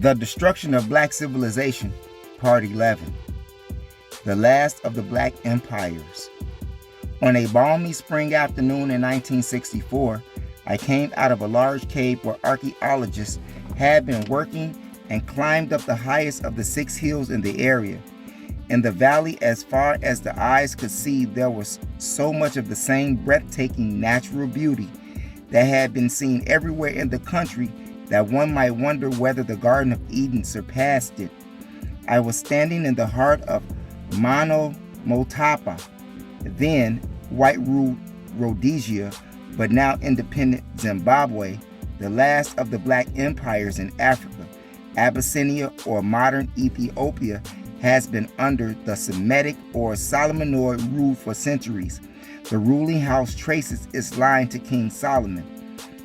The Destruction of Black Civilization, Part 11. The Last of the Black Empires. On a balmy spring afternoon in 1964, I came out of a large cave where archaeologists had been working and climbed up the highest of the 6 hills in the area. In the valley, as far as the eyes could see, there was so much of the same breathtaking natural beauty that had been seen everywhere in the country that one might wonder whether the Garden of Eden surpassed it. I was standing in the heart of Mopowers, then white-ruled Rhodesia, but now independent Zimbabwe, the last of the black empires in Africa. Abyssinia, or modern Ethiopia, has been under the Semitic or Solomonic rule for centuries. The ruling house traces its line to King Solomon.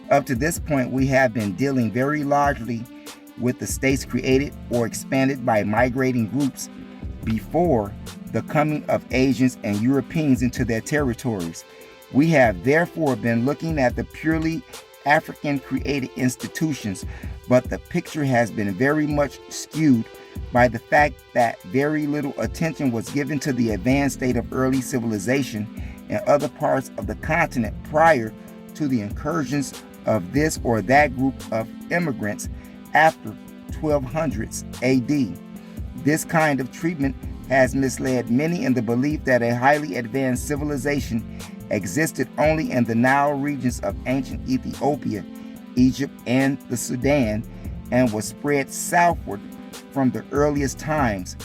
Up to this point, we have been dealing very largely with the states created or expanded by migrating groups before the coming of Asians and Europeans into their territories. We have therefore been looking at the purely African-created institutions, but the picture has been very much skewed by the fact that very little attention was given to the advanced state of early civilization in other parts of the continent prior to the incursions of this or that group of immigrants after 1200s AD. This kind of treatment has misled many in the belief that a highly advanced civilization existed only in the Nile regions of ancient Ethiopia, Egypt, and the Sudan, and was spread southward from the earliest times.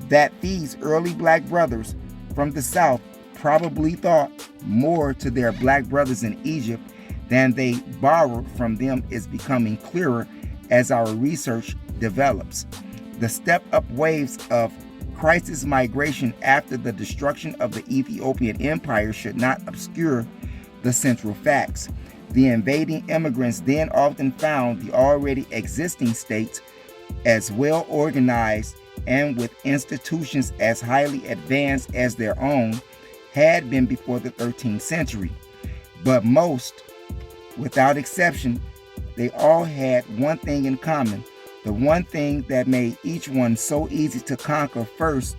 That these early black brothers from the south probably thought more to their black brothers in Egypt than they borrowed from them is becoming clearer as our research develops. The step-up waves of crisis migration after the destruction of the Ethiopian Empire should not obscure the central facts. The invading immigrants then often found the already existing states as well organized and with institutions as highly advanced as their own had been before the 13th century. But most, without exception, they all had one thing in common. The one thing that made each one so easy to conquer, first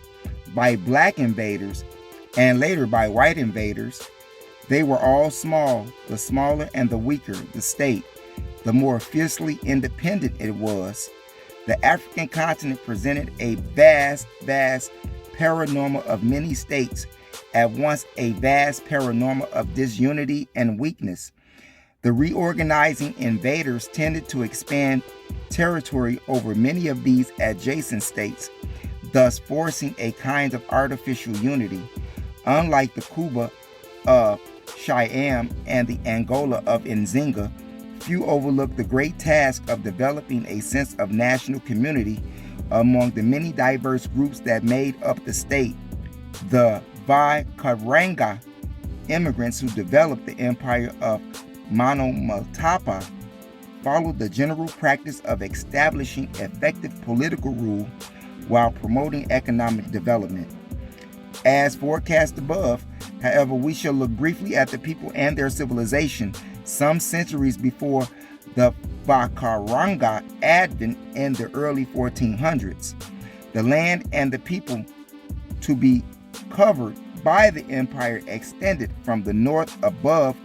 by black invaders and later by white invaders. They were all small. The smaller and the weaker the state, the more fiercely independent it was. The African continent presented a vast panorama of many states, at once a vast panorama of disunity and weakness. The reorganizing invaders tended to expand territory over many of these adjacent states, thus forcing a kind of artificial unity. Unlike the Cuba of Siam and the Angola of Nzinga, few overlook the great task of developing a sense of national community among the many diverse groups that made up the state. The Karanga immigrants who developed the empire of Mopowers followed the general practice of establishing effective political rule while promoting economic development. As forecast above, however, we shall look briefly at the people and their civilization some centuries before the Karanga advent in the early 1400s. The land and the people to be covered by the empire extended from the north above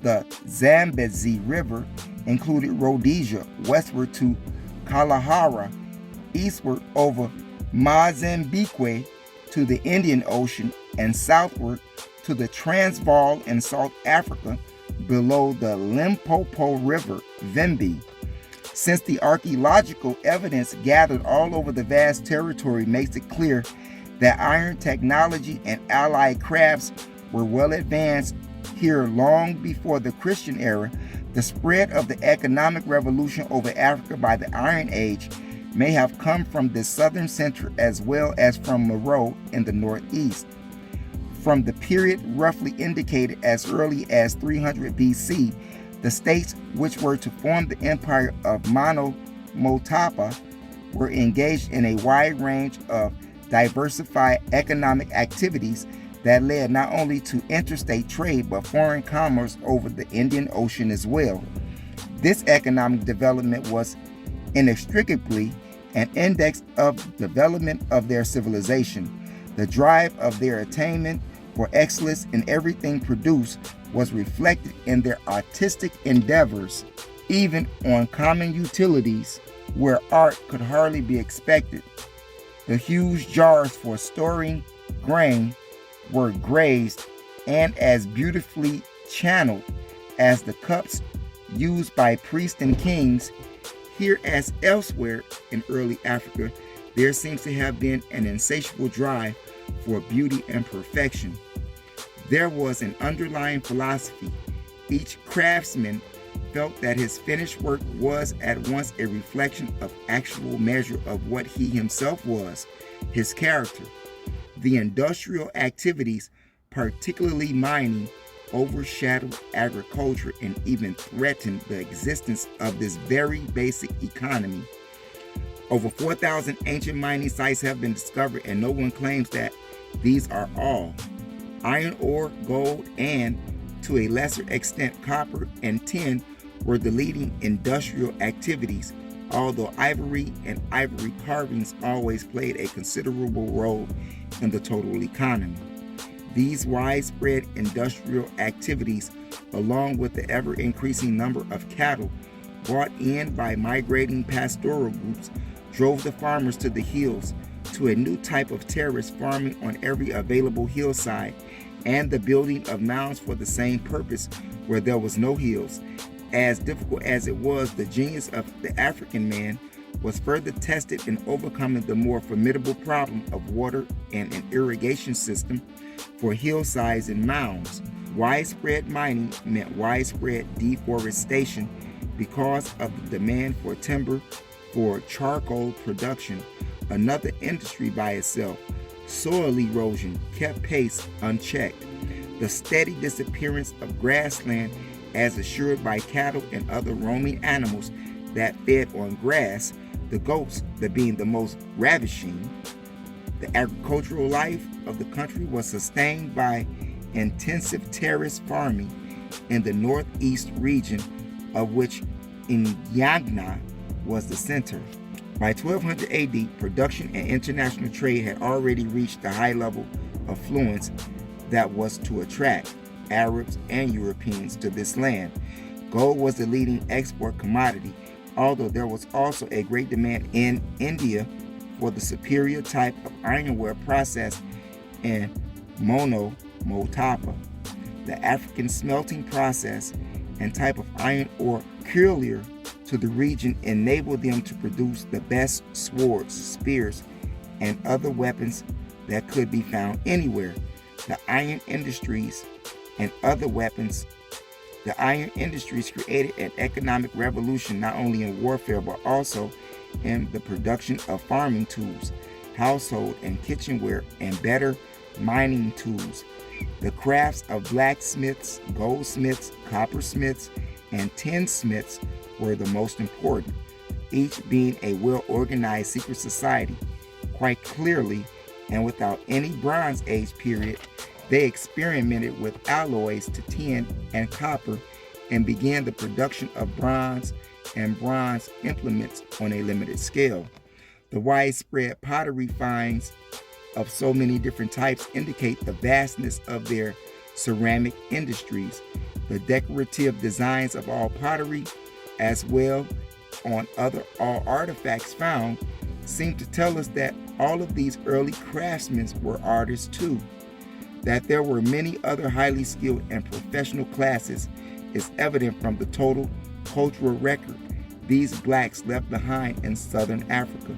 the Zambezi River, included Rhodesia, westward to Kalahari, eastward over Mozambique to the Indian Ocean, and southward to the Transvaal in South Africa below the Limpopo River, Vimbi. Since the archaeological evidence gathered all over the vast territory makes it clear that iron technology and allied crafts were well advanced here long before the Christian era, the spread of the economic revolution over Africa by the Iron Age may have come from the southern center as well as from Meroe in the northeast. From the period roughly indicated as early as 300 BC, the states which were to form the empire of Mopowers were engaged in a wide range of diversified economic activities that led not only to interstate trade but foreign commerce over the Indian Ocean as well. This economic development was inextricably an index of development of their civilization. The drive of their attainment for excellence in everything produced was reflected in their artistic endeavors, even on common utilities where art could hardly be expected. The huge jars for storing grain were glazed and as beautifully channeled as the cups used by priests and kings. Here as elsewhere in early Africa, there seems to have been an insatiable drive for beauty and perfection. There was an underlying philosophy. Each craftsman felt that his finished work was at once a reflection of actual measure of what he himself was, his character. The industrial activities, particularly mining, overshadowed agriculture and even threatened the existence of this very basic economy. Over 4,000 ancient mining sites have been discovered, and no one claims that these are all. Iron ore, gold, and, to a lesser extent, copper and tin were the leading industrial activities, although ivory and ivory carvings always played a considerable role in the total economy. These widespread industrial activities, along with the ever-increasing number of cattle brought in by migrating pastoral groups, drove the farmers to the hills, to a new type of terrace farming on every available hillside, and the building of mounds for the same purpose where there was no hills. As difficult as it was, the genius of the African man was further tested in overcoming the more formidable problem of water and an irrigation system for hillsides and mounds. Widespread mining meant widespread deforestation because of the demand for timber for charcoal production, another industry by itself. Soil erosion kept pace unchecked. The steady disappearance of grassland, as assured by cattle and other roaming animals that fed on grass, the goats being the most ravishing. The agricultural life of the country was sustained by intensive terrace farming in the northeast region, of which Inyangna was the center. By 1200 AD, production and international trade had already reached the high level of affluence that was to attract Arabs and Europeans to this land. Gold was the leading export commodity, although there was also a great demand in India for the superior type of ironware processed in Motapa. The African smelting process and type of iron ore peculiar to the region enabled them to produce the best swords, spears, and other weapons that could be found anywhere. The iron industries created an economic revolution not only in warfare but also in the production of farming tools, household and kitchenware, and better mining tools. The crafts of blacksmiths, goldsmiths, coppersmiths, and tinsmiths were the most important, each being a well-organized secret society. Quite clearly, and without any Bronze Age period, they experimented with alloys to tin and copper and began the production of bronze and bronze implements on a limited scale. The widespread pottery finds of so many different types indicate the vastness of their ceramic industries. The decorative designs of all pottery, as well on all artifacts found, seem to tell us that all of these early craftsmen were artists too. That there were many other highly skilled and professional classes is evident from the total cultural record these blacks left behind in southern Africa.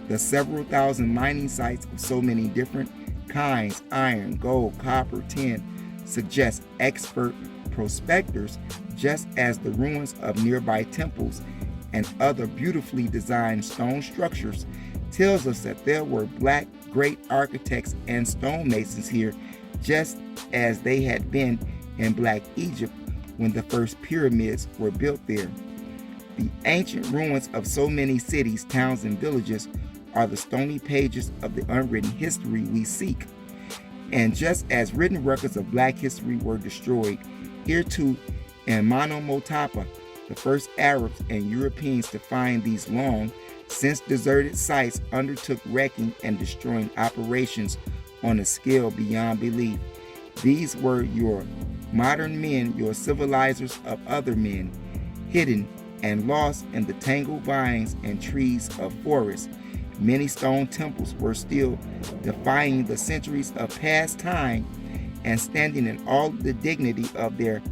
The several thousand mining sites of so many different kinds, iron, gold, copper, tin, suggest expert prospectors, just as the ruins of nearby temples and other beautifully designed stone structures tells us that there were black great architects and stonemasons here, just as they had been in Black Egypt when the first pyramids were built there. The ancient ruins of so many cities, towns, and villages are the stony pages of the unwritten history we seek. And just as written records of black history were destroyed, here too in Motapa, The first Arabs and Europeans to find these long since deserted sites undertook wrecking and destroying operations on a scale beyond belief. These were your modern men, your civilizers of other men, hidden and lost in the tangled vines and trees of forests. Many stone temples were still defying the centuries of past time and standing in all the dignity of their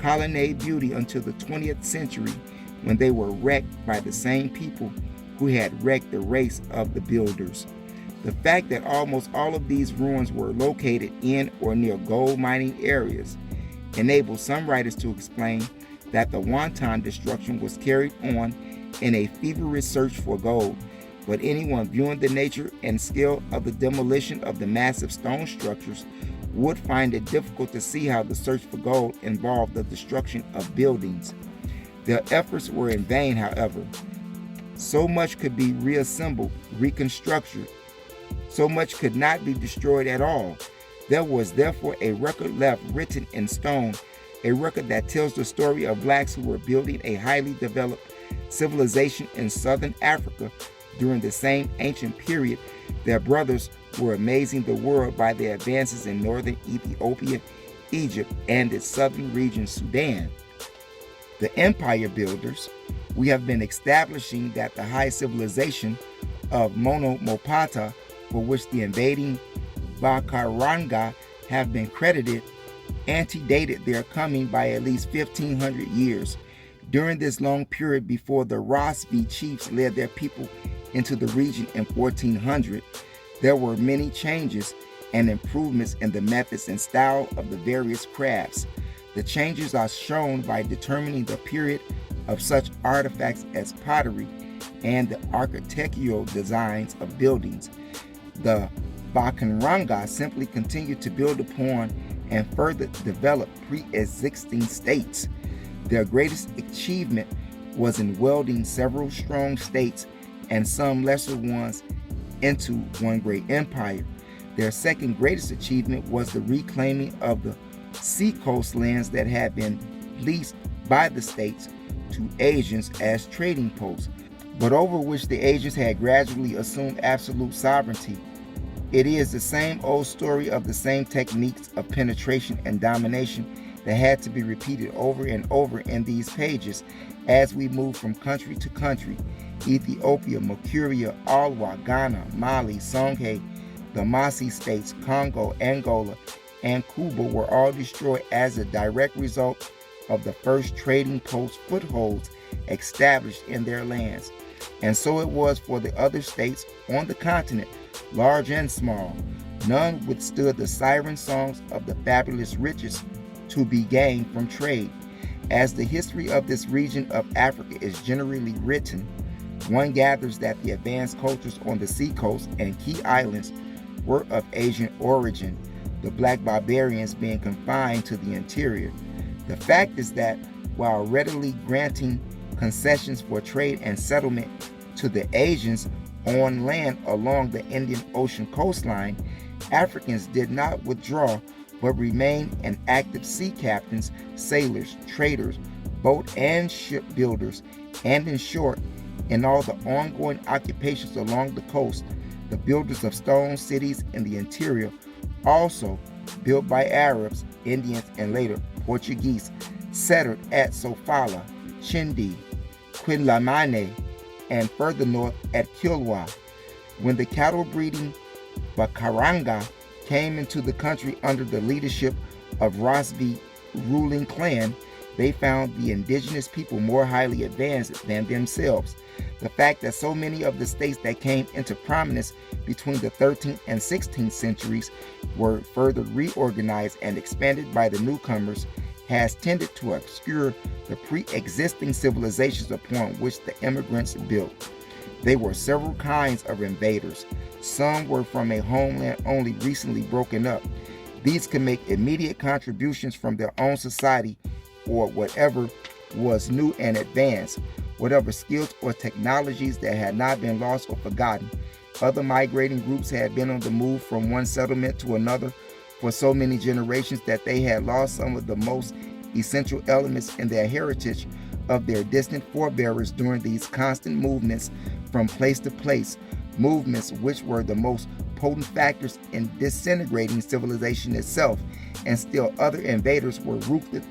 colonnade beauty until the 20th century, when they were wrecked by the same people who had wrecked the race of the builders. The fact that almost all of these ruins were located in or near gold mining areas enables some writers to explain that the wanton destruction was carried on in a feverish search for gold. But anyone viewing the nature and scale of the demolition of the massive stone structures would find it difficult to see how the search for gold involved the destruction of buildings. Their efforts were in vain, however. So much could be reassembled, reconstructed. So much could not be destroyed at all. There was therefore a record left written in stone, a record that tells the story of blacks who were building a highly developed civilization in southern Africa during the same ancient period. Their brothers were amazing the world by their advances in northern Ethiopia, Egypt, and its southern region, Sudan. The empire builders, we have been establishing that the high civilization of Monomopata, for which the invading Bakaranga have been credited, antedated their coming by at least 1,500 years. During this long period before the Rosby chiefs led their people into the region in 1400, there were many changes and improvements in the methods and style of the various crafts. The changes are shown by determining the period of such artifacts as pottery and the architectural designs of buildings. The Bakanranga simply continued to build upon and further develop pre-existing states. Their greatest achievement was in welding several strong states and some lesser ones into one great empire. Their second greatest achievement was the reclaiming of the seacoast lands that had been leased by the states to Asians as trading posts, but over which the Asians had gradually assumed absolute sovereignty. It is the same old story of the same techniques of penetration and domination that had to be repeated over and over in these pages as we move from country to country. Ethiopia, Mercuria, Alwa, Ghana, Mali, Songhai, the Masi states, Congo, Angola, and Cuba were all destroyed as a direct result of the first trading post footholds established in their lands. And so it was for the other states on the continent, large and small. None withstood the siren songs of the fabulous riches to be gained from trade. As the history of this region of Africa is generally written, one gathers that the advanced cultures on the seacoast and key islands were of Asian origin, the black barbarians being confined to the interior. The fact is that while readily granting concessions for trade and settlement to the Asians on land along the Indian Ocean coastline, Africans did not withdraw but remained an active sea captains, sailors, traders, boat and ship builders, and in short, in all the ongoing occupations along the coast. The builders of stone cities in the interior, also built by Arabs, Indians, and later Portuguese, settled at Sofala, Chindi, Quinlamane, and further north at Kilwa. When the cattle breeding Bakaranga came into the country under the leadership of Rosby ruling clan, they found the indigenous people more highly advanced than themselves. The fact that so many of the states that came into prominence between the 13th and 16th centuries were further reorganized and expanded by the newcomers has tended to obscure the pre-existing civilizations upon which the immigrants built. There were several kinds of invaders. Some were from a homeland only recently broken up. These could make immediate contributions from their own society or whatever was new and advanced, whatever skills or technologies that had not been lost or forgotten. Other migrating groups had been on the move from one settlement to another for so many generations that they had lost some of the most essential elements in their heritage, of their distant forebears during these constant movements from place to place, movements which were the most potent factors in disintegrating civilization itself, and still other invaders were ruthless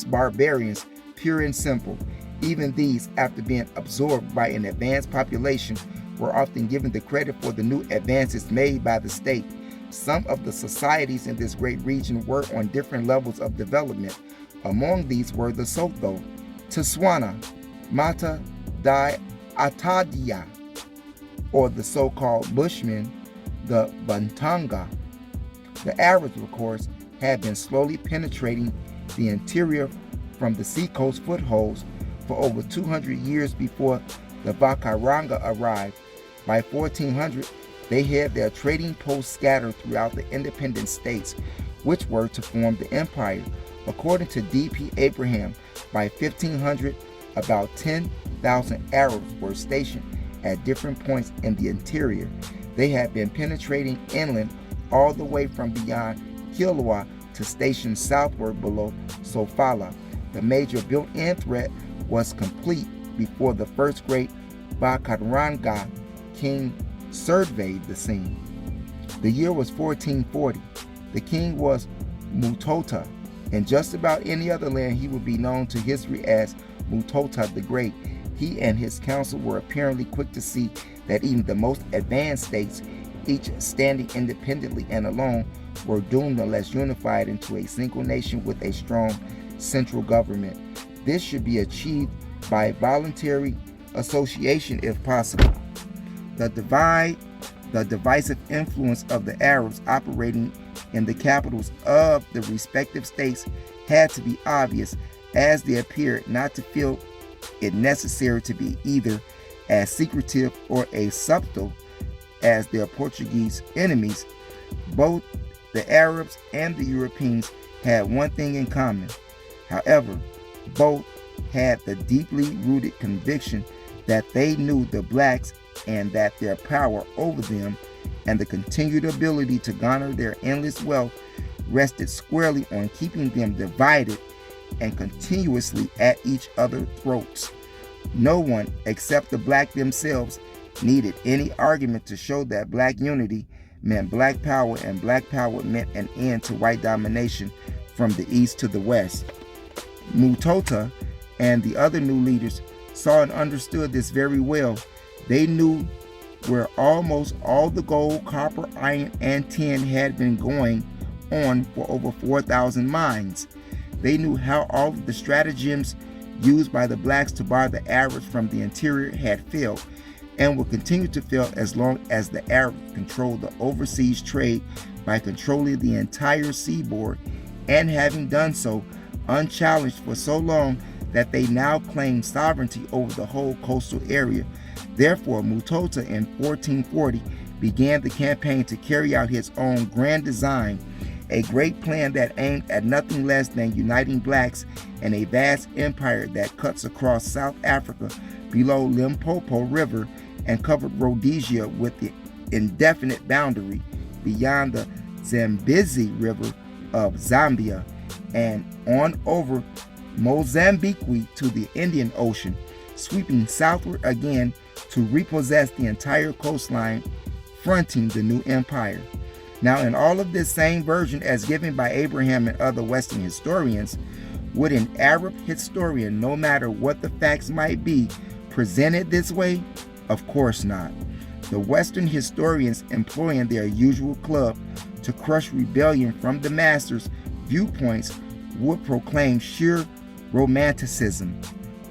barbarians, pure and simple. Even these, after being absorbed by an advanced population, were often given the credit for the new advances made by the state. Some of the societies in this great region were on different levels of development. Among these were the Sotho, Tswana, Mata Dai Atadia, or the so-called Bushmen, the Bantanga. The Arabs, of course, had been slowly penetrating the interior from the seacoast footholds for over 200 years before the Bakaranga arrived. By 1400, they had their trading posts scattered throughout the independent states, which were to form the empire. According to D.P. Abraham, by 1500, about 10,000 Arabs were stationed at different points in the interior. They had been penetrating inland all the way from beyond Kilwa to stations southward below Sofala. The major built-in threat was complete before the first great Bakaranga king surveyed the scene. The year was 1440. The king was Mutota. In just about any other land, he would be known to history as Mutota the Great. He and his council were apparently quick to see that even the most advanced states, each standing independently and alone, were doomed unless unified into a single nation with a strong central government. This should be achieved by voluntary association if possible. The divisive influence of the Arabs operating in the capitals of the respective states had to be obvious, as they appeared not to feel it necessary to be either as secretive or as subtle as their Portuguese enemies. Both the Arabs and the Europeans had one thing in common. However, both had the deeply rooted conviction that they knew the blacks and that their power over them and the continued ability to garner their endless wealth rested squarely on keeping them divided and continuously at each other's throats. No one except the black themselves needed any argument to show that black unity meant black power, and black power meant an end to white domination from the east to the west. Mutota and the other new leaders saw and understood this very well. They knew where almost all the gold, copper, iron, and tin had been going on for over 4,000 mines. They knew how all of the stratagems used by the blacks to bar the Arabs from the interior had failed and will continue to fail as long as the Arabs controlled the overseas trade by controlling the entire seaboard, and having done so unchallenged for so long that they now claim sovereignty over the whole coastal area. Therefore, Mutota in 1440 began the campaign to carry out his own grand design, a great plan that aimed at nothing less than uniting blacks in a vast empire that cuts across South Africa below Limpopo River and covered Rhodesia with the indefinite boundary beyond the Zambezi River of Zambia and on over Mozambique to the Indian Ocean, sweeping southward again to repossess the entire coastline fronting the new empire. Now, in all of this same version as given by Abraham and other Western historians, would an Arab historian, no matter what the facts might be, present it this way? Of course not. The Western historians, employing their usual club to crush rebellion from the masters' viewpoints, would proclaim sheer romanticism.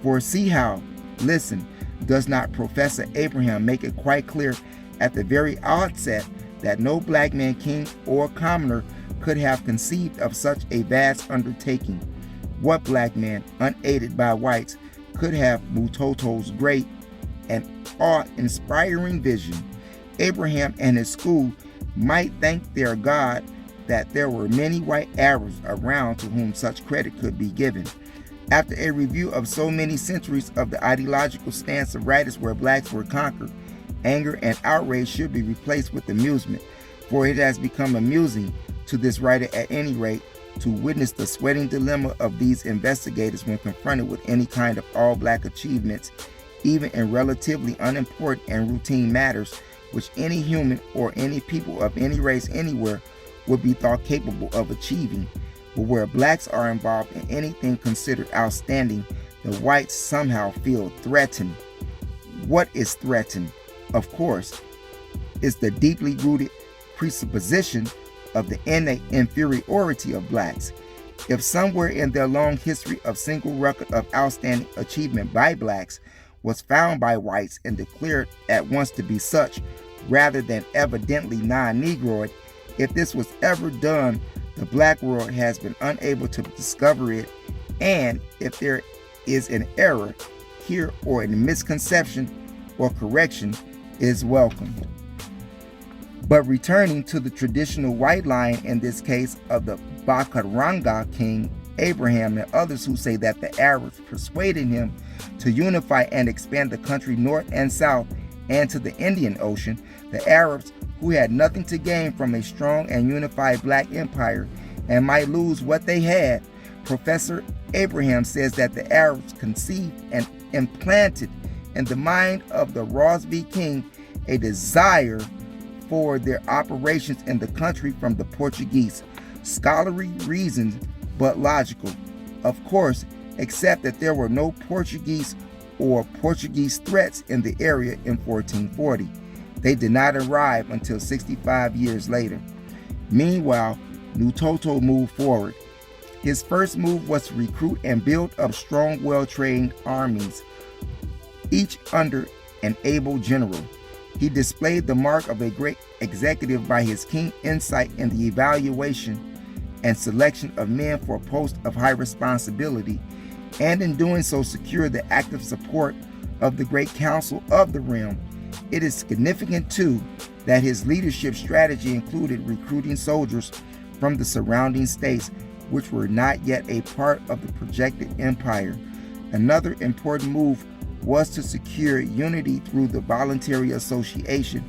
For see how, listen, does not Professor Abraham make it quite clear at the very outset that no black man, king, or commoner could have conceived of such a vast undertaking? What black man, unaided by whites, could have Mutoto's great and awe-inspiring vision? Abraham and his school might thank their God that there were many white Arabs around to whom such credit could be given. After a review of so many centuries of the ideological stance of writers where blacks were conquered, anger and outrage should be replaced with amusement, for it has become amusing to this writer at any rate, to witness the sweating dilemma of these investigators when confronted with any kind of all-black achievements, even in relatively unimportant and routine matters which any human or any people of any race anywhere would be thought capable of achieving. But where blacks are involved in anything considered outstanding, the whites somehow feel threatened. What is threatened? Of course, is the deeply rooted presupposition of the innate inferiority of blacks. If somewhere in their long history of single record of outstanding achievement by blacks was found by whites and declared at once to be such, rather than evidently non-Negroid, if this was ever done, the black world has been unable to discover it, and if there is an error here or a misconception or correction, is welcomed. But returning to the traditional white line, in this case of the Bakaranga king Abraham and others who say that the Arabs persuaded him to unify and expand the country north and south and to the Indian Ocean, the Arabs, who had nothing to gain from a strong and unified black empire and might lose what they had, Professor Abraham says that the Arabs conceived and implanted in the mind of the Rosby king a desire for their operations in the country from the Portuguese. Scholarly reasons, but logical, of course, except that there were no Portuguese or Portuguese threats in the area in 1440. They did not arrive until 65 years later. Meanwhile, Mutotto moved forward. His first move was to recruit and build up strong, well-trained armies, each under an able general. He displayed the mark of a great executive by his keen insight in the evaluation and selection of men for posts of high responsibility, and in doing so secured the active support of the great council of the realm. It is significant, too, that his leadership strategy included recruiting soldiers from the surrounding states, which were not yet a part of the projected empire. Another important move was to secure unity through the voluntary association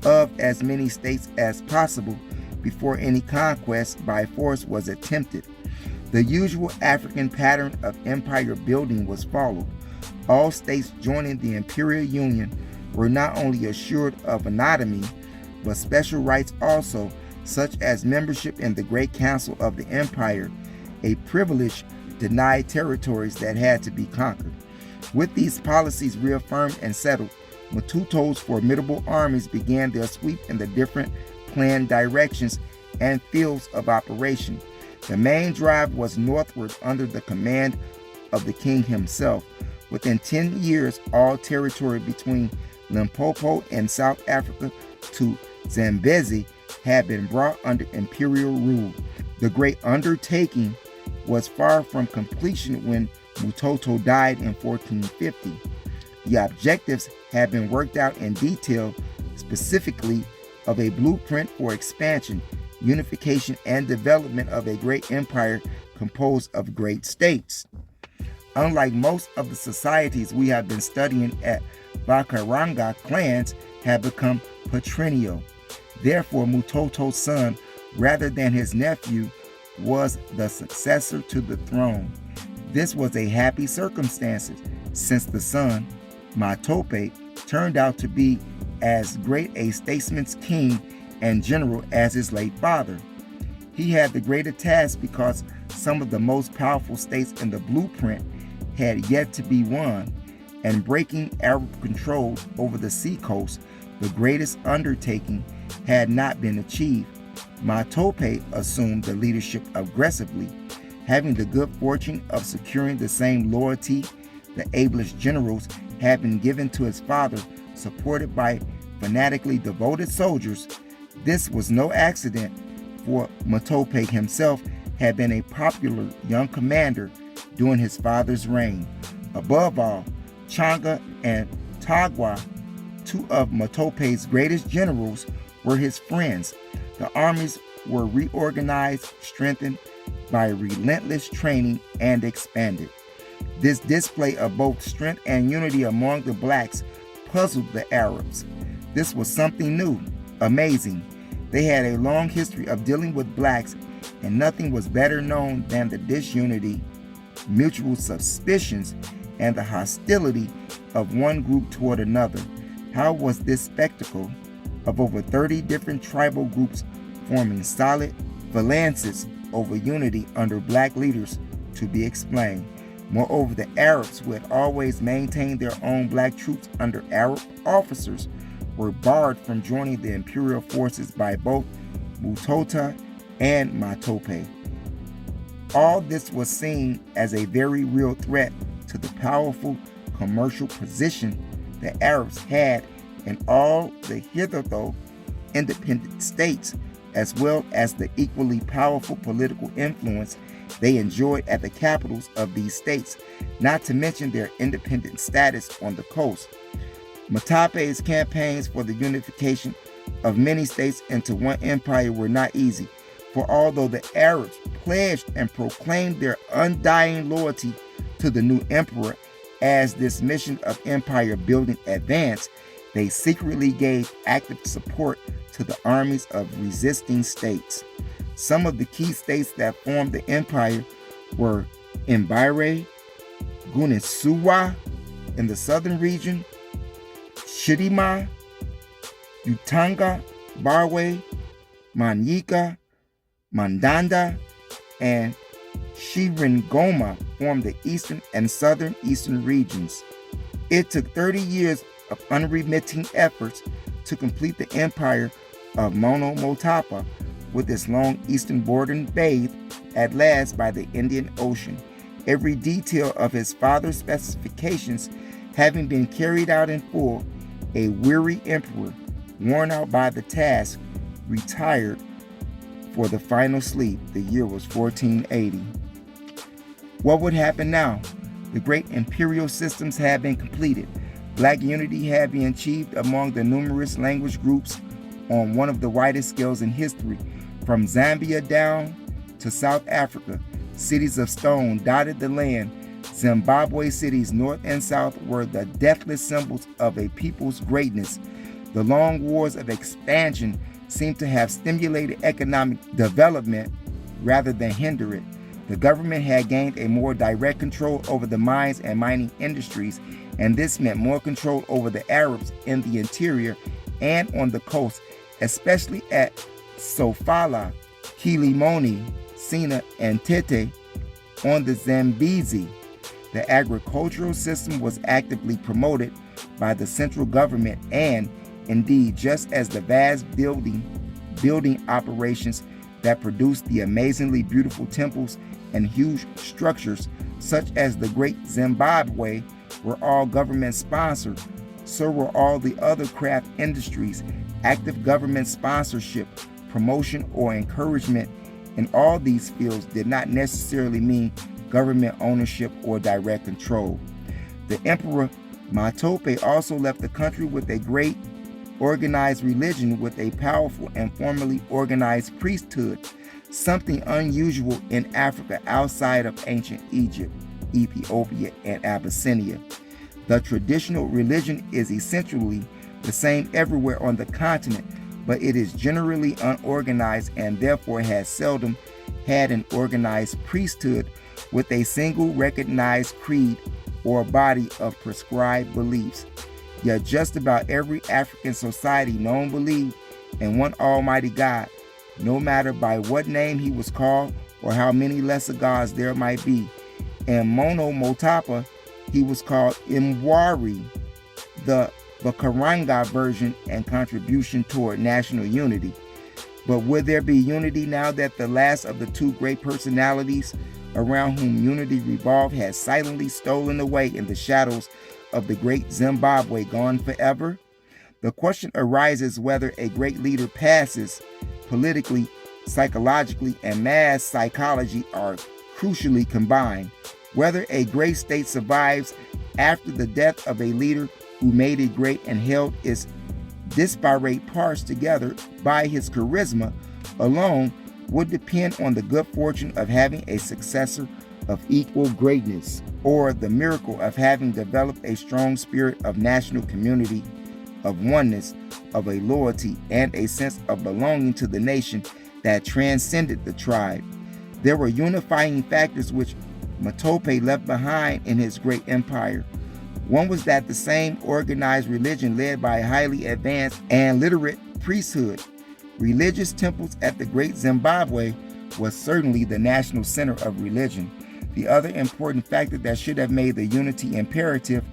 of as many states as possible before any conquest by force was attempted. The usual African pattern of empire building was followed. All states joining the imperial union were not only assured of autonomy, but special rights also, such as membership in the Great Council of the Empire, a privilege denied territories that had to be conquered. With these policies reaffirmed and settled, Mututto's formidable armies began their sweep in the different planned directions and fields of operation. The main drive was northward under the command of the king himself. Within 10 years, all territory between Limpopo and South Africa to Zambezi had been brought under imperial rule. The great undertaking was far from completion when Mutotto died in 1450. The objectives had been worked out in detail, specifically of a blueprint for expansion, unification, and development of a great empire composed of great states. Unlike most of the societies we have been studying at Bakaranga, clans had become patrilineal. Therefore, Mutotto's son, rather than his nephew, was the successor to the throne. This was a happy circumstance, since the son, Matope, turned out to be as great a statesman, king, and general as his late father. He had the greater task because some of the most powerful states in the blueprint had yet to be won, and breaking Arab control over the seacoast, the greatest undertaking, had not been achieved. Matope assumed the leadership aggressively, having the good fortune of securing the same loyalty the ablest generals had been given to his father, supported by fanatically devoted soldiers. This was no accident, for Matope himself had been a popular young commander during his father's reign. Above all, Changa and Tagwa, two of Matope's greatest generals, were his friends. The armies were reorganized, strengthened by relentless training, and expanded. This display of both strength and unity among the blacks puzzled the Arabs. This was something new, amazing. They had a long history of dealing with blacks, and nothing was better known than the disunity, mutual suspicions, and the hostility of one group toward another. How was this spectacle of over 30 different tribal groups forming solid phalanxes over unity under black leaders to be explained? Moreover, the Arabs, who had always maintained their own black troops under Arab officers, were barred from joining the imperial forces by both Mutota and Matope. All this was seen as a very real threat to the powerful commercial position the Arabs had in all the hitherto independent states, as well as the equally powerful political influence they enjoyed at the capitals of these states, not to mention their independent status on the coast. Matope's campaigns for the unification of many states into one empire were not easy, for although the Arabs pledged and proclaimed their undying loyalty to the new emperor as this mission of empire building advanced, they secretly gave active support to the armies of resisting states. Some of the key states that formed the empire were Mbire, Gunisuwa in the southern region, Chidima, Utanga, Barwe, Manyika, Mandanda, and Shirengoma formed the eastern and southeastern regions. It took 30 years of unremitting efforts to complete the empire of Mono Motapa, with its long eastern border bathed at last by the Indian Ocean, every detail of his father's specifications having been carried out in full. A weary emperor, worn out by the task, retired for the final sleep. The year was 1480. What would happen now? The great imperial systems had been completed. Black unity had been achieved among the numerous language groups on one of the widest scales in history. From Zambia down to South Africa, cities of stone dotted the land. Zimbabwe cities north and south were the deathless symbols of a people's greatness. The long wars of expansion seemed to have stimulated economic development rather than hinder it. The government had gained a more direct control over the mines and mining industries, and this meant more control over the Arabs in the interior and on the coast, especially at Sofala, Kilimoni, Sina, and Tete on the Zambezi. The agricultural system was actively promoted by the central government, and indeed, just as the vast building operations that produced the amazingly beautiful temples and huge structures such as the Great Zimbabwe were all government sponsored, so were all the other craft industries. Active government sponsorship, promotion, or encouragement in all these fields did not necessarily mean government ownership or direct control. The Emperor Matope also left the country with a great organized religion with a powerful and formally organized priesthood, something unusual in Africa outside of ancient Egypt, Ethiopia, and Abyssinia. The traditional religion is essentially the same everywhere on the continent, but it is generally unorganized and therefore has seldom had an organized priesthood with a single recognized creed or body of prescribed beliefs. Yet just about every African society known believed in one almighty God, no matter by what name he was called or how many lesser gods there might be. In Mono Motapa, he was called Mwari, the Bakaranga version and contribution toward national unity. But would there be unity now that the last of the two great personalities around whom unity revolved has silently stolen away in the shadows of the great Zimbabwe, gone forever? The question arises whether a great leader passes politically, psychologically, and mass psychology are crucially combined, whether a great state survives after the death of a leader who made it great and held its disparate parts together by his charisma alone, would depend on the good fortune of having a successor of equal greatness, or the miracle of having developed a strong spirit of national community of oneness, of a loyalty, and a sense of belonging to the nation that transcended the tribe. There were unifying factors which Matope left behind in his great empire. One was that the same organized religion led by a highly advanced and literate priesthood. Religious temples at the great Zimbabwe was certainly the national center of religion. The other important factor that should have made the unity imperative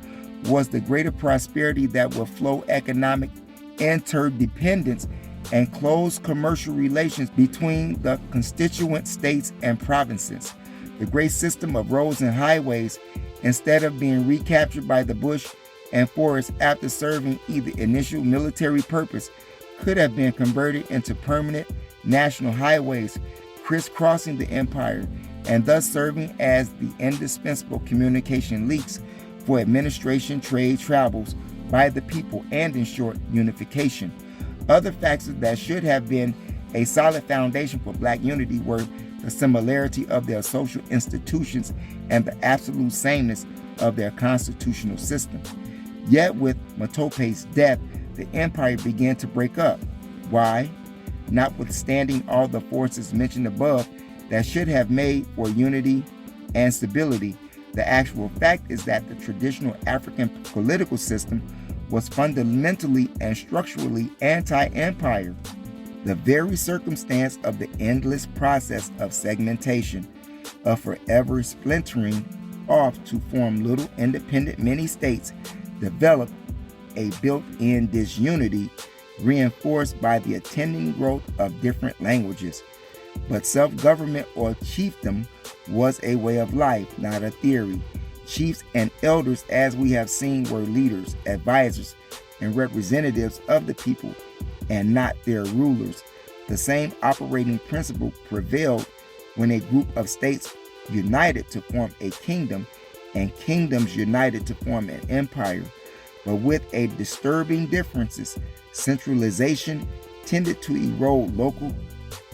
was the greater prosperity that would flow economic interdependence and close commercial relations between the constituent states and provinces. The great system of roads and highways, instead of being recaptured by the bush and forest after serving either initial military purpose, could have been converted into permanent national highways crisscrossing the empire and thus serving as the indispensable communication links for administration, trade, travels by the people, and in short, unification. Other factors that should have been a solid foundation for black unity were the similarity of their social institutions and the absolute sameness of their constitutional system. Yet with Matope's death, the empire began to break up. Why? Notwithstanding all the forces mentioned above that should have made for unity and stability, the actual fact is that the traditional African political system was fundamentally and structurally anti-empire. The very circumstance of the endless process of segmentation, of forever splintering off to form little independent mini-states, developed a built-in disunity reinforced by the attending growth of different languages. But self-government or chiefdom was a way of life, not a theory. Chiefs and elders, as we have seen, were leaders, advisors, and representatives of the people, and not their rulers. The same operating principle prevailed when a group of states united to form a kingdom and kingdoms united to form an empire. But with a disturbing differences, centralization tended to erode local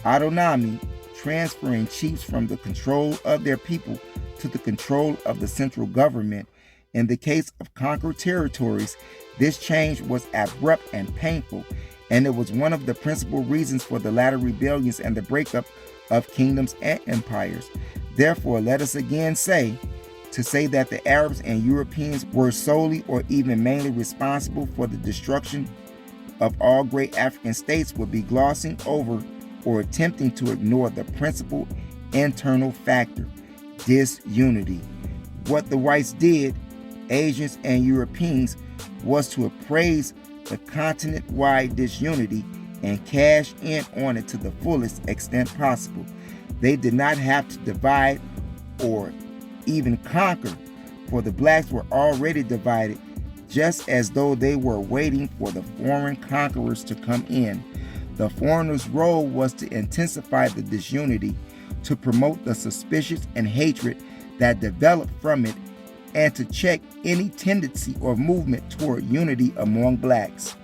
autonomy, transferring chiefs from the control of their people to the control of the central government. In the case of conquered territories, this change was abrupt and painful, and it was one of the principal reasons for the latter rebellions and the breakup of kingdoms and empires. Therefore, let us again say, to say that the Arabs and Europeans were solely or even mainly responsible for the destruction of all great African states would be glossing over or attempting to ignore the principal internal factor, disunity. What the whites did, Asians and Europeans, was to appraise the continent-wide disunity and cash in on it to the fullest extent possible. They did not have to divide or even conquer, for the blacks were already divided, just as though they were waiting for the foreign conquerors to come in. The foreigners' role was to intensify the disunity, to promote the suspicion and hatred that developed from it, and to check any tendency or movement toward unity among blacks.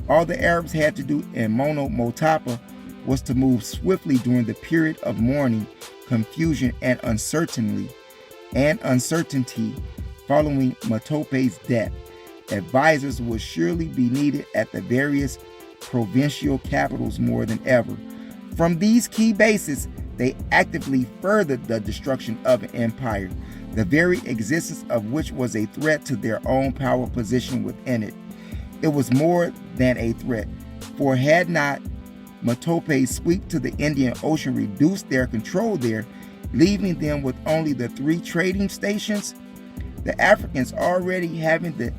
All the Arabs had to do in Motapa was to move swiftly during the period of mourning, confusion, and uncertainty following Matope's death. Advisors would surely be needed at the various provincial capitals more than ever. From these key bases, they actively furthered the destruction of an empire, the very existence of which was a threat to their own power position within it. It was more than a threat, for had not Matope's sweep to the Indian Ocean reduced their control there, leaving them with only the 3 trading stations, the Africans, already having the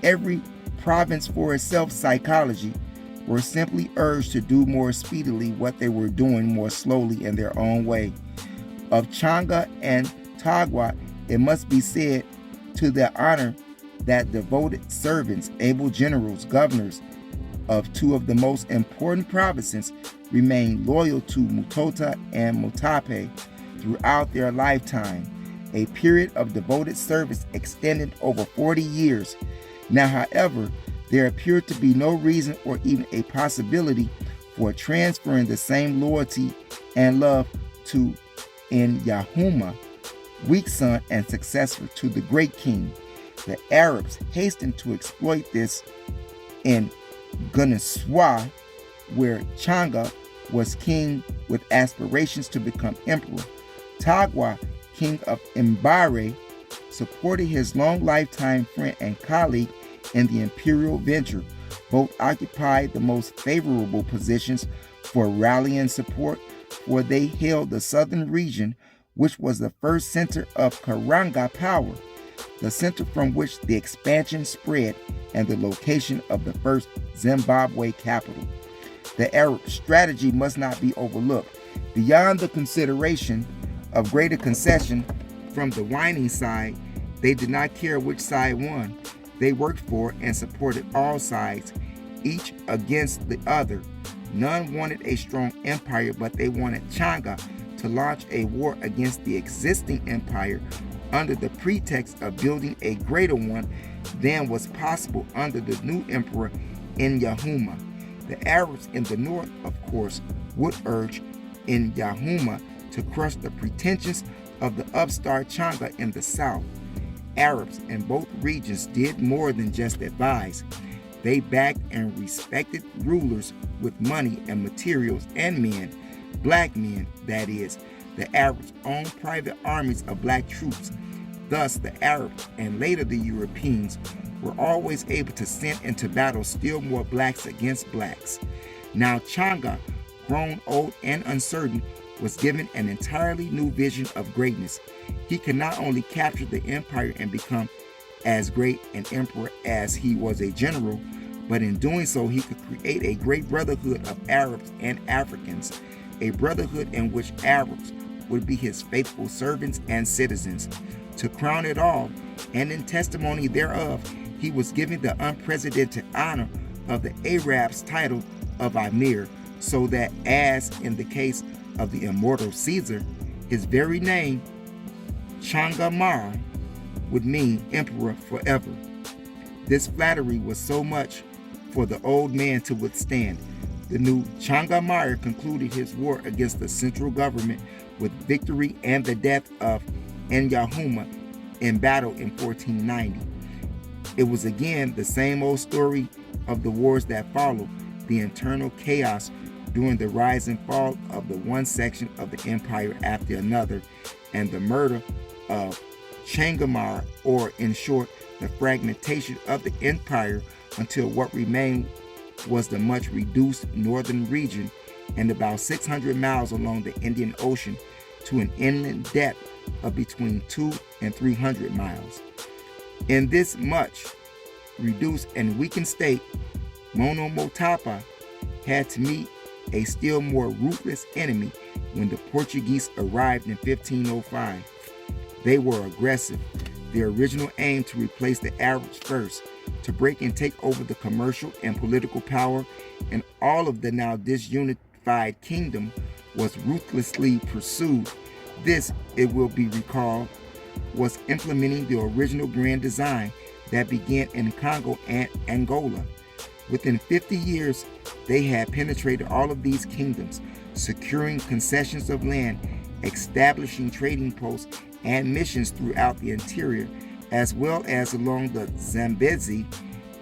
every province for itself psychology, were simply urged to do more speedily what they were doing more slowly in their own way. Of Changa and Tagwa, it must be said to their honor that devoted servants, able generals, governors of 2 of the most important provinces remained loyal to Mutota and Motape throughout their lifetime, a period of devoted service extended over 40 years. Now, however, there appeared to be no reason or even a possibility for transferring the same loyalty and love to Nyahuma, weak son and successor to the great king. The Arabs hastened to exploit this in Gunasswa, where Changa was king with aspirations to become emperor. Tagwa, king of Mbare, supported his long lifetime friend and colleague in the imperial venture. Both occupied the most favorable positions for rallying support, for they held the southern region, which was the first center of Karanga power, the center from which the expansion spread, and the location of the first Zimbabwe capital. The Arab strategy must not be overlooked. Beyond the consideration of greater concession from the whining side, they did not care which side won. They worked for and supported all sides, each against the other. None wanted a strong empire, but they wanted Changa to launch a war against the existing empire under the pretext of building a greater one than was possible under the new emperor Nyahuma. The Arabs in the north, of course, would urge Nyahuma to crush the pretensions of the upstart Changa in the south. Arabs in both regions did more than just advise. They backed and respected rulers with money and materials and men, black men, that is. The Arabs owned private armies of black troops. Thus, the Arabs and later the Europeans were always able to send into battle still more blacks against blacks. Now Changa, grown old and uncertain, was given an entirely new vision of greatness. He could not only capture the empire and become as great an emperor as he was a general, but in doing so he could create a great brotherhood of Arabs and Africans, a brotherhood in which Arabs would be his faithful servants and citizens. To crown it all, and in testimony thereof, he was given the unprecedented honor of the Arab's title of Amir, so that, as in the case of the immortal Caesar, his very name, Changamar, would mean emperor forever. This flattery was so much for the old man to withstand. The new Changamar concluded his war against the central government with victory and the death of Nyahuma in battle in 1490. It was again the same old story of the wars that followed, the internal chaos during the rise and fall of the one section of the empire after another, and the murder of Changamar, or in short, the fragmentation of the empire until what remained was the much reduced northern region and about 600 miles along the Indian Ocean to an inland depth of between 200 and 300 miles. In this much reduced and weakened state, Monomotapa had to meet a still more ruthless enemy when the Portuguese arrived in 1505. They were aggressive, their original aim to replace the Arabs first, to break and take over the commercial and political power, and all of the now disunified kingdom was ruthlessly pursued. This, it will be recalled, was implementing the original grand design that began in Congo and Angola. Within 50 years, they had penetrated all of these kingdoms, securing concessions of land, establishing trading posts and missions throughout the interior, as well as along the Zambezi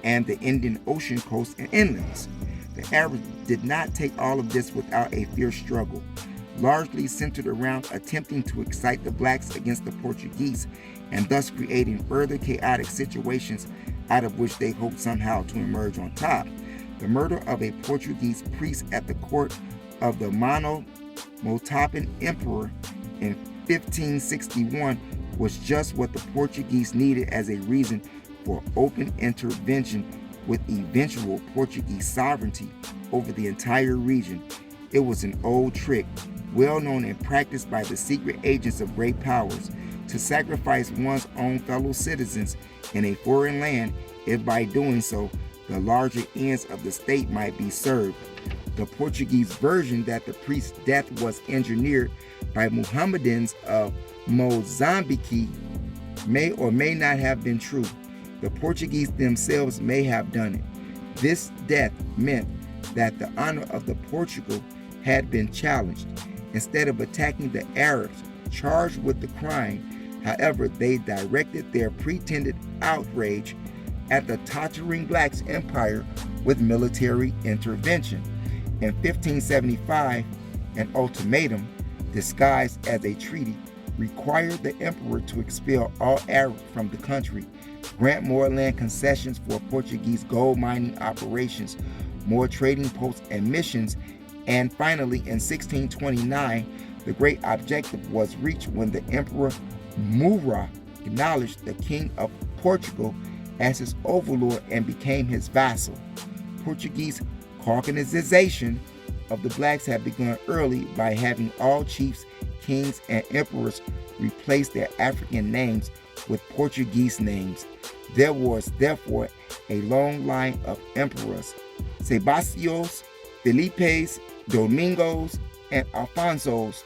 and the Indian Ocean coast and inlands. The Arabs did not take all of this without a fierce struggle, largely centered around attempting to excite the blacks against the Portuguese, and thus creating further chaotic situations out of which they hoped somehow to emerge on top. The murder of a Portuguese priest at the court of the Monomotapan emperor in 1561 was just what the Portuguese needed as a reason for open intervention with eventual Portuguese sovereignty over the entire region. It was an old trick, well known and practiced by the secret agents of great powers, to sacrifice one's own fellow citizens in a foreign land if by doing so the larger ends of the state might be served. The Portuguese version that the priest's death was engineered by Mohammedans of Mozambique may or may not have been true. The Portuguese themselves may have done it. This death meant that the honor of the Portugal had been challenged. Instead of attacking the Arabs charged with the crime, however, they directed their pretended outrage at the tottering blacks' empire, with military intervention. In 1575, an ultimatum, disguised as a treaty, required the emperor to expel all Arabs from the country, grant more land concessions for Portuguese gold mining operations, more trading posts and missions, and finally in 1629, the great objective was reached when the Emperor Murat acknowledged the King of Portugal as his overlord and became his vassal. Portuguese Caucanization of the blacks had begun early by having all chiefs, kings, and emperors replace their African names with Portuguese names. There was therefore a long line of emperors, Sebastios, Felipes, Domingos, and Alfonsos,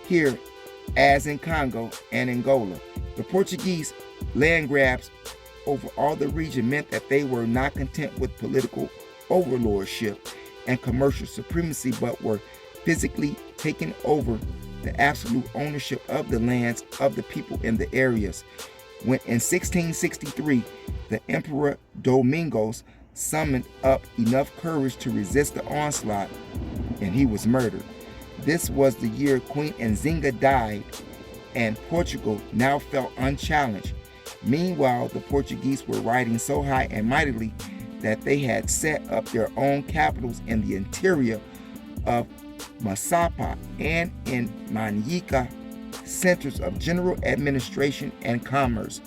here as in Congo and Angola. The Portuguese land grabs over all the region meant that they were not content with political overlordship and commercial supremacy, but were physically taking over the absolute ownership of the lands of the people in the areas. When in 1663, the Emperor Domingos summoned up enough courage to resist the onslaught, and he was murdered. This was the year Queen Nzinga died, and Portugal now felt unchallenged. Meanwhile, the Portuguese were riding so high and mightily that they had set up their own capitals in the interior of Masapa and in Manica, centers of general administration and commerce.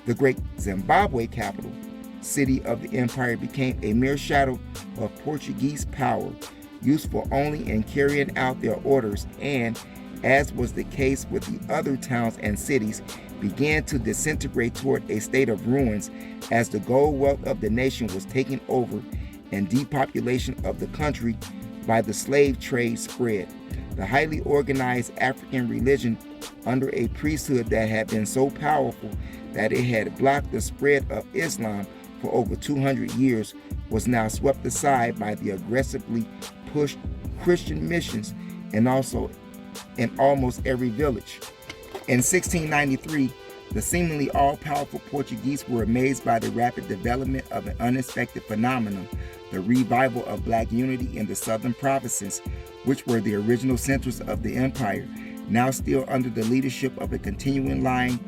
The great Zimbabwe capital, city of the empire, became a mere shadow of Portuguese power, useful only in carrying out their orders, and, as was the case with the other towns and cities, began to disintegrate toward a state of ruins as the gold wealth of the nation was taken over and depopulation of the country by the slave trade spread. The highly organized African religion under a priesthood that had been so powerful that it had blocked the spread of Islam for over 200 years was now swept aside by the aggressively pushed Christian missions and also in almost every village. In 1693, the seemingly all-powerful Portuguese were amazed by the rapid development of an unexpected phenomenon, the revival of black unity in the southern provinces, which were the original centers of the empire, now still under the leadership of a continuing line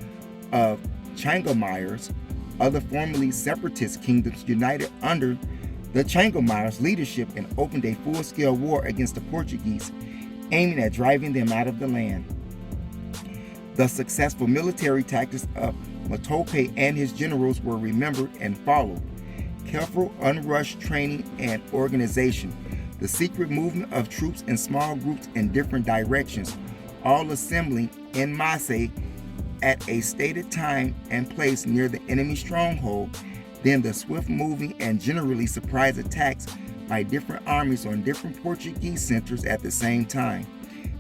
of Changamires. Other formerly separatist kingdoms united under the Changamires' leadership and opened a full-scale war against the Portuguese, aiming at driving them out of the land. The successful military tactics of Matope and his generals were remembered and followed. Careful, unrushed training and organization, the secret movement of troops in small groups in different directions, all assembling en masse at a stated time and place near the enemy stronghold, then the swift-moving and generally surprise attacks by different armies on different Portuguese centers at the same time.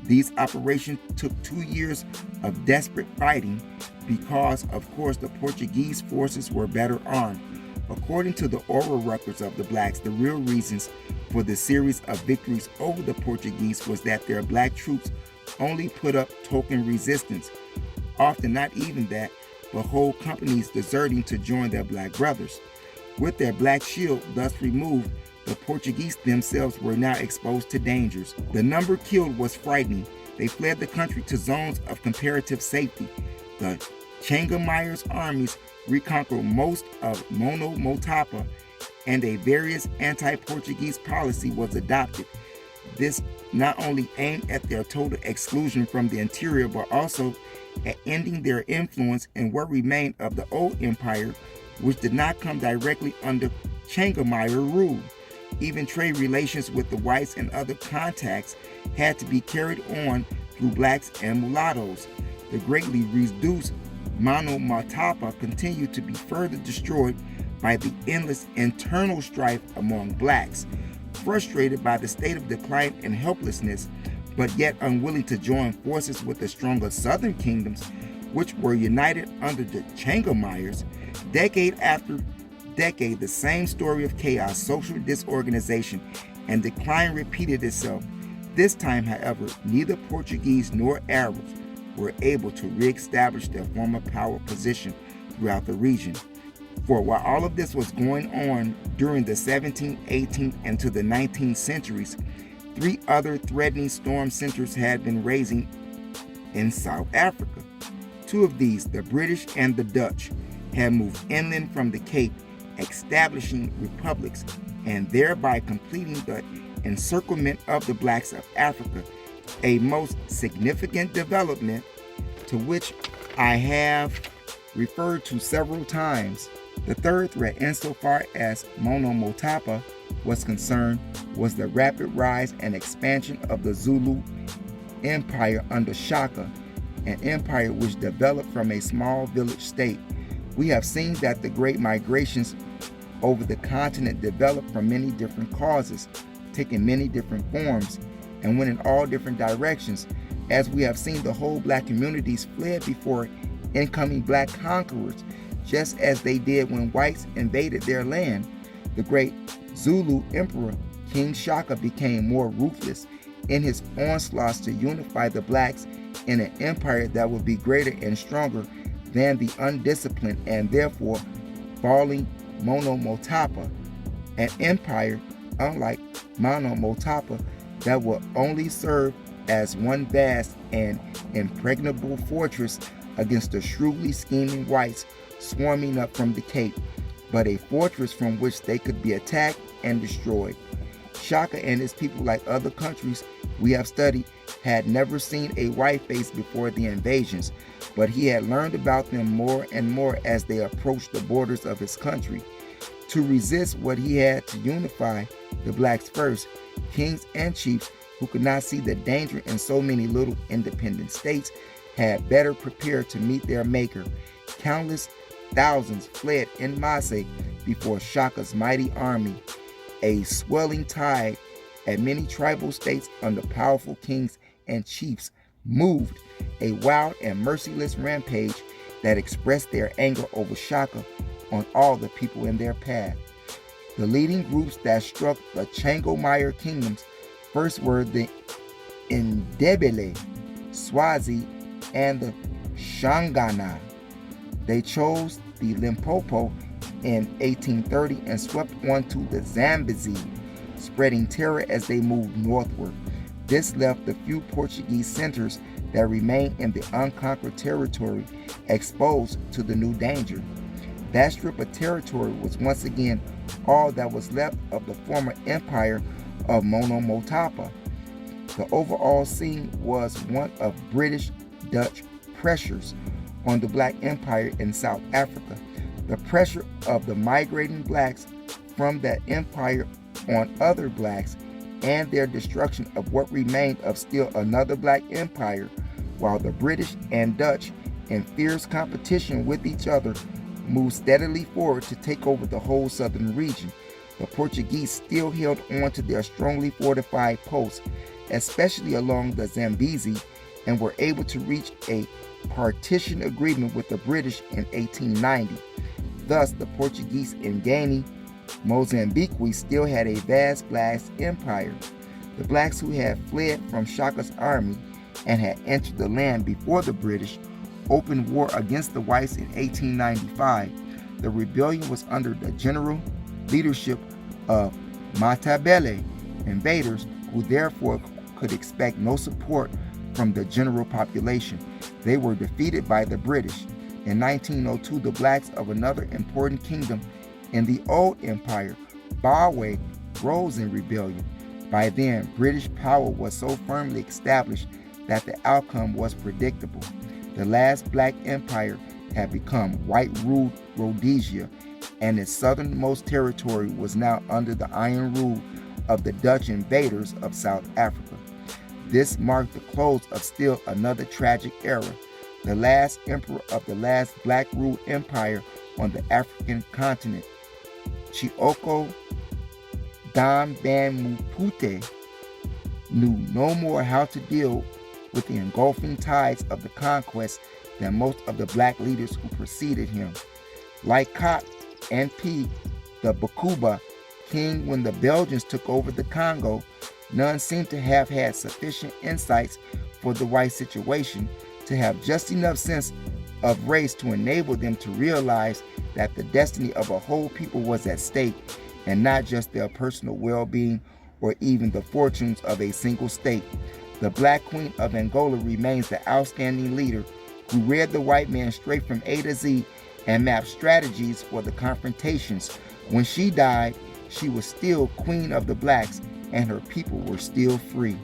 These operations took 2 years of desperate fighting because, of course, the Portuguese forces were better armed. According to the oral records of the blacks, the real reasons for the series of victories over the Portuguese was that their black troops only put up token resistance, often not even that, but whole companies deserting to join their black brothers. With their black shield thus removed, the Portuguese themselves were now exposed to dangers. The number killed was frightening. They fled the country to zones of comparative safety. The Changamires armies reconquered most of Motapa, and a various anti-Portuguese policy was adopted. This not only aimed at their total exclusion from the interior, but also at ending their influence in what remained of the old empire, which did not come directly under Changamire rule. Even trade relations with the whites and other contacts had to be carried on through blacks and mulattoes. The greatly reduced Mano Motapa continued to be further destroyed by the endless internal strife among blacks. Frustrated by the state of decline and helplessness, but yet unwilling to join forces with the stronger southern kingdoms, which were united under the Changamires, decade after decade, the same story of chaos, social disorganization, and decline repeated itself. This time, however, neither Portuguese nor Arabs were able to re-establish their former power position throughout the region. For while all of this was going on during the 17th, 18th, and to the 19th centuries, 3 other threatening storm centers had been raising in South Africa. 2 of these, the British and the Dutch, had moved inland from the Cape, establishing republics and thereby completing the encirclement of the blacks of Africa, a most significant development to which I have referred to several times. The third threat, insofar as Monomotapa was concerned, was the rapid rise and expansion of the Zulu Empire under Shaka, an empire which developed from a small village state. We have seen that the great migrations over the continent developed from many different causes, taking many different forms, and went in all different directions. As we have seen, the whole black communities fled before incoming black conquerors, just as they did when whites invaded their land. The great Zulu emperor, King Shaka, became more ruthless in his onslaughts to unify the blacks in an empire that would be greater and stronger than the undisciplined, and therefore falling Monomotapa, an empire unlike Monomotapa that will only serve as one vast and impregnable fortress against the shrewdly scheming whites swarming up from the Cape, but a fortress from which they could be attacked and destroyed. Shaka and his people, like other countries we have studied, had never seen a white face before the invasions, but he had learned about them more and more as they approached the borders of his country. To resist what he had to unify the blacks first, kings and chiefs who could not see the danger in so many little independent states had better prepared to meet their maker. Countless thousands fled en masse before Shaka's mighty army. A swelling tide at many tribal states under powerful kings and chiefs moved, a wild and merciless rampage that expressed their anger over Shaka on all the people in their path. The leading groups that struck the Chango-Meyer kingdoms first were the Ndebele, Swazi, and the Shangana. They chose the Limpopo in 1830 and swept onto the Zambezi, spreading terror as they moved northward. This left the few Portuguese centers that remained in the unconquered territory exposed to the new danger. That strip of territory was once again all that was left of the former empire of Monomotapa. The overall scene was one of British-Dutch pressures on the Black Empire in South Africa. The pressure of the migrating blacks from that empire on other blacks, and their destruction of what remained of still another black empire, while the British and Dutch, in fierce competition with each other, moved steadily forward to take over the whole southern region. The Portuguese still held on to their strongly fortified posts, especially along the Zambezi, and were able to reach a partition agreement with the British in 1890. Thus, the Portuguese in Guinea, Mozambique still had a vast black empire. The blacks who had fled from Shaka's army and had entered the land before the British opened war against the whites in 1895. The rebellion was under the general leadership of Matabele invaders, who therefore could expect no support from the general population. They were defeated by the British. In 1902, the blacks of another important kingdom in the old empire, Bawe, rose in rebellion. By then, British power was so firmly established that the outcome was predictable. The last black empire had become white-ruled Rhodesia, and its southernmost territory was now under the iron rule of the Dutch invaders of South Africa. This marked the close of still another tragic era. The last emperor of the last black-ruled empire on the African continent, Chioko Dan Van Mupute, knew no more how to deal with the engulfing tides of the conquest than most of the black leaders who preceded him. Like Kop and P, the Bakuba king, when the Belgians took over the Congo, none seemed to have had sufficient insights for the white situation, to have just enough sense of race to enable them to realize that the destiny of a whole people was at stake and not just their personal well-being or even the fortunes of a single state. The Black Queen of Angola remains the outstanding leader who read the white man straight from A to Z and mapped strategies for the confrontations. When she died, she was still Queen of the Blacks and her people were still free.